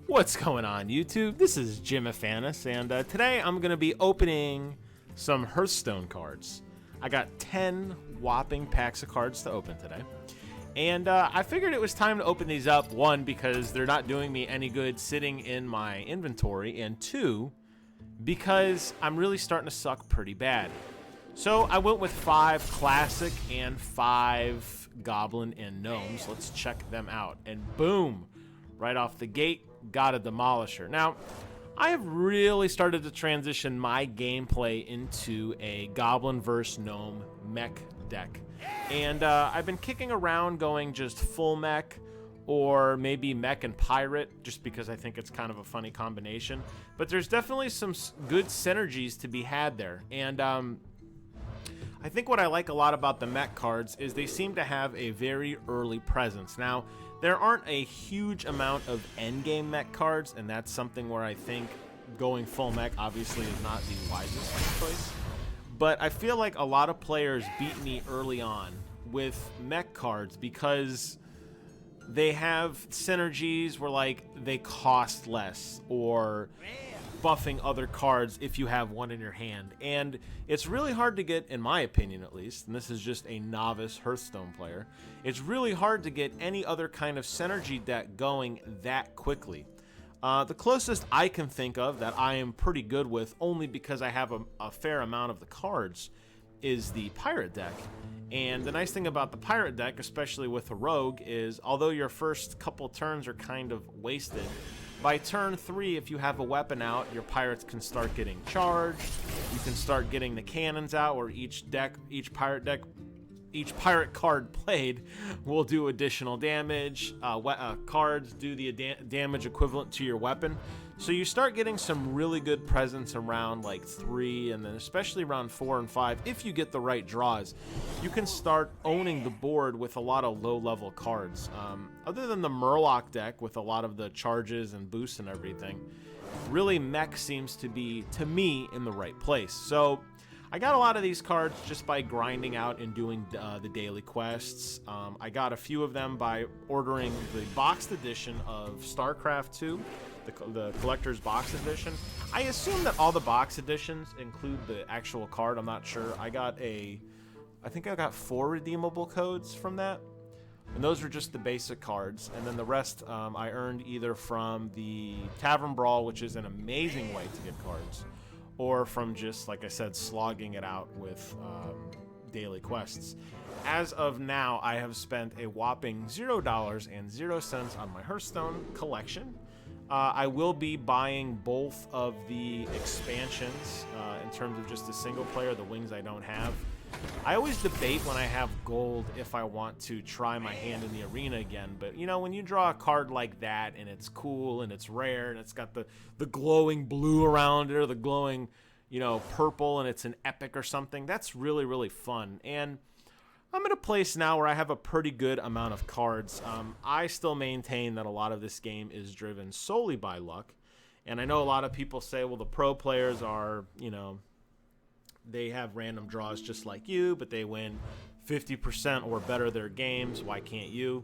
What's going on, YouTube? This is Jim Afanis, and today I'm going to be opening some Hearthstone cards. I got 10 whopping packs of cards to open today, and I figured it was time to open these up, one, because they're not doing me any good sitting in my inventory, and two, because I'm really starting to suck pretty bad. So I went with 5 Classic and 5 Goblin and Gnomes. Let's check them out, and boom! Right off the gate, got a Demolisher. Now, I have really started to transition my gameplay into a Goblin vs. Gnome mech deck. And I've been kicking around going just full mech, or maybe mech and pirate, just because I think it's kind of a funny combination. But there's definitely some good synergies to be had there. And I think what I like a lot about the mech cards is they seem to have a very early presence. Now, there aren't a huge amount of endgame mech cards, and that's something where I think going full mech obviously is not the wisest choice. But I feel like a lot of players beat me early on with mech cards because they have synergies where, like, they cost less, or buffing other cards if you have one in your hand. And it's really hard to get, in my opinion at least, and this is just a novice Hearthstone player, it's really hard to get any other kind of synergy deck going that quickly. The closest I can think of that I am pretty good with, only because I have a fair amount of the cards, is the pirate deck. And the nice thing about the pirate deck, especially with a rogue, is although your first couple turns are kind of wasted, by turn 3, if you have a weapon out, your pirates can start getting charged. You can start getting the cannons out, where each pirate card played will do additional damage. Cards do the damage equivalent to your weapon. So you start getting some really good presence around like 3, and then especially around 4 and 5. If you get the right draws, you can start owning the board with a lot of low-level cards. Other than the Murloc deck with a lot of the charges and boosts and everything, really mech seems to be, to me, in the right place. So I got a lot of these cards just by grinding out and doing the daily quests. I got a few of them by ordering the boxed edition of StarCraft 2, the collector's box edition. I assume that all the box editions include the actual card. I'm not sure. I think I got 4 redeemable codes from that. And those were just the basic cards. And then the rest I earned either from the Tavern Brawl, which is an amazing way to get cards, or from just, like I said, slogging it out with daily quests. As of now, I have spent a whopping $0.00 on my Hearthstone collection. I will be buying both of the expansions in terms of just a single player, the wings I don't have. I always debate when I have gold if I want to try my hand in the arena again, but you know, when you draw a card like that and it's cool and it's rare and it's got the glowing blue around it, or the glowing, you know, purple, and it's an epic or something, that's really, really fun. And I'm in a place now where I have a pretty good amount of cards. I still maintain that a lot of this game is driven solely by luck, and I know a lot of people say, well, the pro players are, you know, they have random draws just like you, but they win 50% or better their games. Why can't you?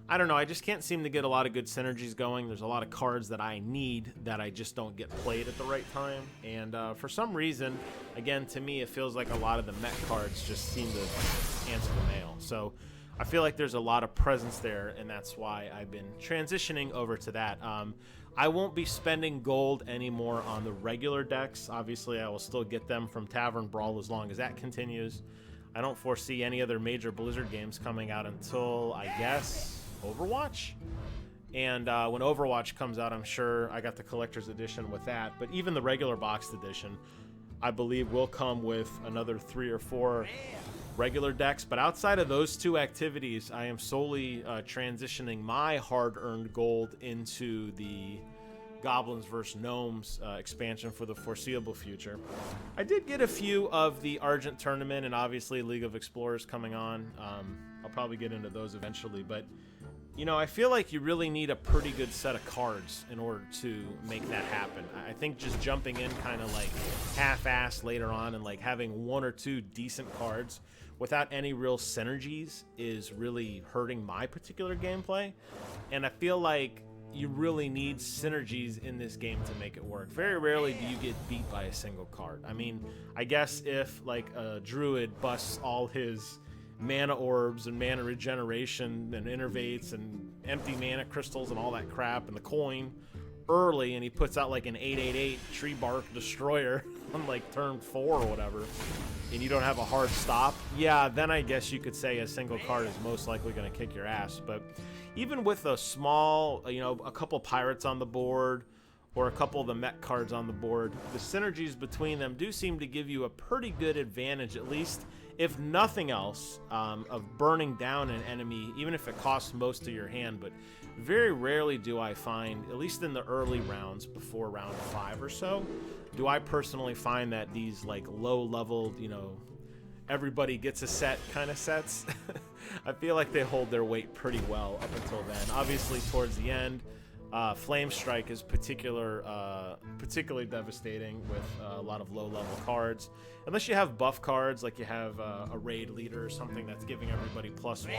I don't know. I just can't seem to get a lot of good synergies going. There's a lot of cards that I need that I just don't get played at the right time. And for some reason, again, to me, it feels like a lot of the mech cards just seem to answer the mail. So I feel like there's a lot of presence there, and that's why I've been transitioning over to that. I won't be spending gold anymore on the regular decks. Obviously, I will still get them from Tavern Brawl as long as that continues. I don't foresee any other major Blizzard games coming out until, I guess, Overwatch. And when Overwatch comes out, I'm sure I got the collector's edition with that. But even the regular boxed edition, I believe, will come with another 3 or 4 regular decks. But outside of those 2 activities, I am solely transitioning my hard-earned gold into the Goblins vs. Gnomes expansion for the foreseeable future. I did get a few of the Argent Tournament and obviously League of Explorers coming on. I'll probably get into those eventually, but you know, I feel like you really need a pretty good set of cards in order to make that happen. I think just jumping in kind of like half-assed later on and like having 1 or 2 decent cards without any real synergies is really hurting my particular gameplay. And I feel like you really need synergies in this game to make it work. Very rarely do you get beat by a single card. I mean, I guess if like a druid busts all his mana orbs and mana regeneration and innervates and empty mana crystals and all that crap and the coin early, and he puts out like an 888 tree bark destroyer on like turn 4 or whatever, and you don't have a hard stop, yeah, then I guess you could say a single card is most likely going to kick your ass. But even with a small, a couple pirates on the board or a couple of the mech cards on the board, the synergies between them do seem to give you a pretty good advantage, at least if nothing else, of burning down an enemy, even if it costs most of your hand. But very rarely do I find, at least in the early rounds before round 5 or so, do I personally find that these like low-leveled, everybody gets a set kind of sets, I feel like they hold their weight pretty well up until then. Obviously, towards the end, Flame Strike is particularly devastating with a lot of low-level cards. Unless you have buff cards, like you have a raid leader or something that's giving everybody +1.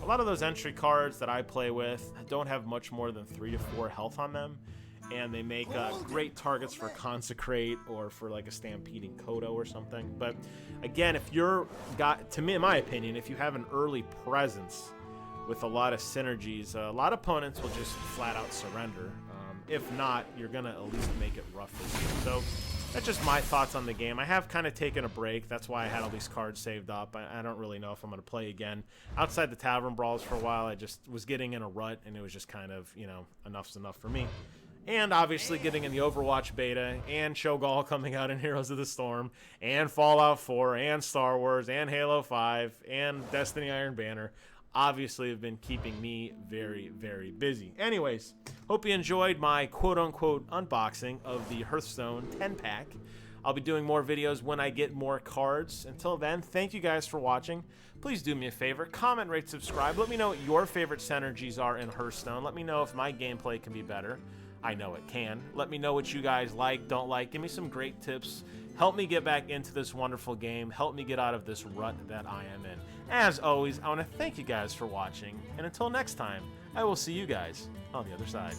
A lot of those entry cards that I play with don't have much more than 3 to 4 health on them, and they make great targets for Consecrate or for like a Stampeding Kodo or something. But again, if to me, in my opinion, if you have an early presence with a lot of synergies, a lot of opponents will just flat out surrender. If not, you're gonna at least make it rough for you. So that's just my thoughts on the game. I have kind of taken a break. That's why I had all these cards saved up. I don't really know if I'm gonna play again. Outside the Tavern Brawls for a while, I just was getting in a rut, and it was just kind of, enough's enough for me. And obviously getting in the Overwatch beta, and Shogal coming out in Heroes of the Storm, and Fallout 4, and Star Wars, and Halo 5, and Destiny Iron Banner obviously have been keeping me very, very busy. Anyways, hope you enjoyed my quote-unquote unboxing of the Hearthstone 10-pack. I'll be doing more videos when I get more cards. Until then, thank you guys for watching. Please do me a favor, comment, rate, subscribe. Let me know what your favorite synergies are in Hearthstone. Let me know if my gameplay can be better. I know it can. Let me know what you guys like, don't like. Give me some great tips. Help me get back into this wonderful game. Help me get out of this rut that I am in. As always, I want to thank you guys for watching. And until next time, I will see you guys on the other side.